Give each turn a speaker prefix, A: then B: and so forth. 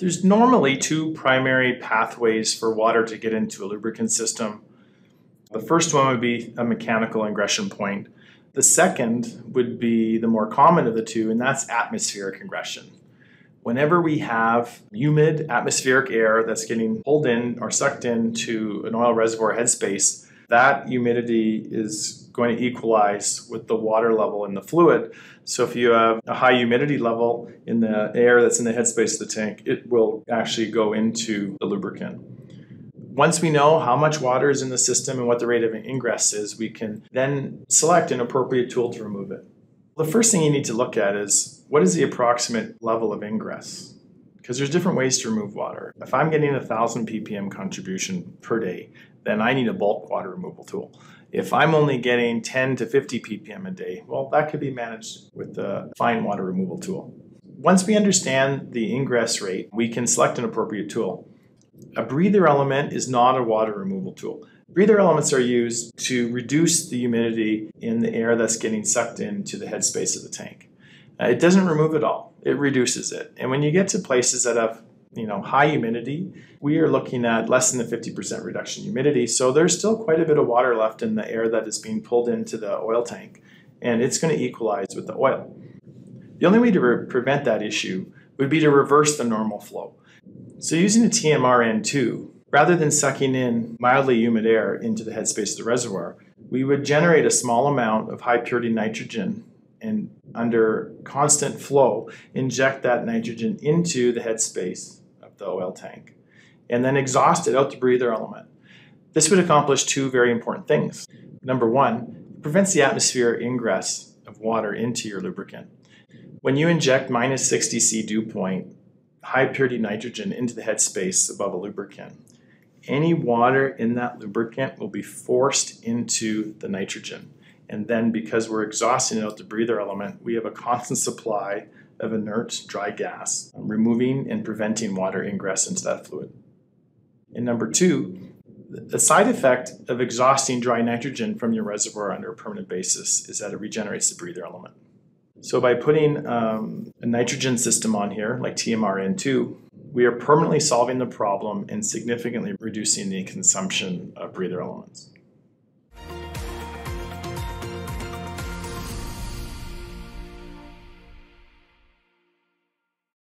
A: There's normally two primary pathways for water to get into a lubricant system. The first one would be a mechanical ingression point. The second would be the more common of the two, and that's atmospheric ingression. Whenever we have humid atmospheric air that's getting pulled in or sucked into an oil reservoir headspace, that humidity is going to equalize with the water level in the fluid. So if you have a high humidity level in the air that's in the headspace of the tank, it will actually go into the lubricant. Once we know how much water is in the system and what the rate of ingress is, we can then select an appropriate tool to remove it. The first thing you need to look at is, what is the approximate level of ingress? Because there's different ways to remove water. If I'm getting 1,000 ppm contribution per day, then I need a bulk water removal tool. If I'm only getting 10 to 50 ppm a day, well, that could be managed with the fine water removal tool. Once we understand the ingress rate, we can select an appropriate tool. A breather element is not a water removal tool. Breather elements are used to reduce the humidity in the air that's getting sucked into the headspace of the tank. It doesn't remove it all, it reduces it. And when you get to places that have high humidity, we are looking at less than a 50% reduction in humidity. So there's still quite a bit of water left in the air that is being pulled into the oil tank, and it's going to equalize with the oil. The only way to prevent that issue would be to reverse the normal flow. So using a TMRN2, rather than sucking in mildly humid air into the headspace of the reservoir, we would generate a small amount of high purity nitrogen and under constant flow, inject that nitrogen into the headspace of the oil tank and then exhaust it out the breather element. This would accomplish two very important things. Number one, it prevents the atmospheric ingress of water into your lubricant. When you inject minus 60 C dew point, high purity nitrogen into the headspace above a lubricant, any water in that lubricant will be forced into the nitrogen. And then because we're exhausting out the breather element, we have a constant supply of inert dry gas, removing and preventing water ingress into that fluid. And number two, the side effect of exhausting dry nitrogen from your reservoir under a permanent basis is that it regenerates the breather element. So by putting a nitrogen system on here, like TMRN2, we are permanently solving the problem and significantly reducing the consumption of breather elements.